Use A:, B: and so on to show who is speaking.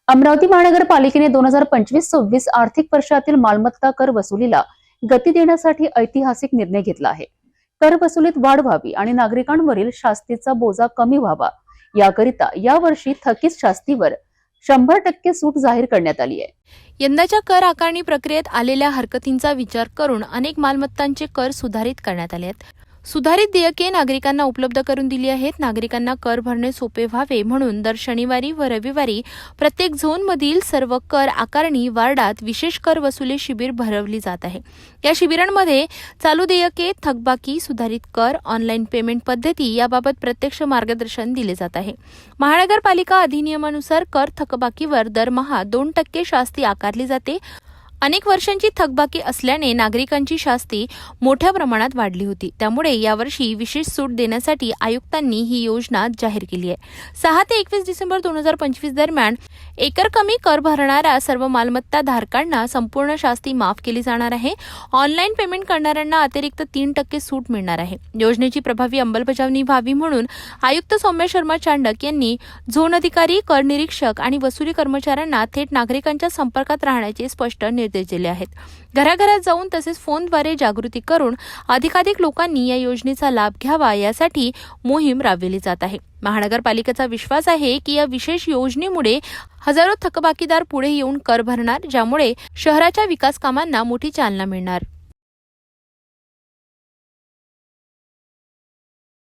A: अमरावती महानगरपालिकेने 2025-26 आर्थिक वर्षातील मालमत्ता कर वसुलीला गती देण्यासाठी ऐतिहासिक निर्णय घेतला आहे. कर वसुलीत वाढ व्हावी आणि नागरिकांवरील शास्तीचा बोजा कमी व्हावा याकरिता यावर्षी थकीत शास्तीवर 100% सूट जाहीर करण्यात आली आहे.
B: यंदाच्या कर आकारणी प्रक्रियेत आलेल्या हरकतींचा विचार करून अनेक मालमत्तांचे कर सुधारित करण्यात आले आहेत. सुधारित देयके नागरिकांना उपलब्ध करून दिली आहेत. नागरिकांना कर भरणे सोपे व्हावे म्हणून दर शनिवारी व रविवारी प्रत्येक झोनमधील सर्व कर आकारणी वार्डात विशेष कर वसुली शिबिर भरवली जात आहे. या शिबिरांमध्ये चालू देयके, थकबाकी, सुधारित कर, ऑनलाईन पेमेंट पद्धती याबाबत प्रत्यक्ष मार्गदर्शन दिले जात आहे. महानगरपालिका अधिनियमानुसार कर थकबाकीवर दरमहा 2% शास्ती आकारली जाते. अनेक वर्षांची थकबाकी असल्याने नागरिकांची शास्ती मोठ्या प्रमाणात वाढली होती. त्यामुळे यावर्षी विशेष सूट देण्यासाठी आयुक्तांनी ही योजना जाहीर केली आहे. 6 ते 21 डिसेंबर 2025 दरम्यान एकर कमी कर भरणाऱ्या सर्व मालमत्ता धारकांना संपूर्ण शास्ती माफ केली जाणार आहे. ऑनलाईन पेमेंट करणाऱ्यांना अतिरिक्त 3% सूट मिळणार आहे. योजनेची प्रभावी अंमलबजावणी व्हावी म्हणून आयुक्त सौम्या शर्मा चांडक यांनी झोन अधिकारी, कर निरीक्षक आणि वसुली कर्मचाऱ्यांना थेट नागरिकांच्या संपर्कात राहण्याचे स्पष्ट निर्देश दिले आहेत. घराघरात जाऊन तसेच फोनद्वारे जागृती करून अधिकाधिक लोकांनी या योजनेचा लाभ घ्यावा यासाठी मोहीम राबविली जात आहे. महानगरपालिकेचा विश्वास आहे की या विशेष योजनेमुळे हजारो थकबाकीदार पुढे येऊन कर भरणार, ज्यामुळे शहराच्या विकास कामांना मोठी चालना मिळणार.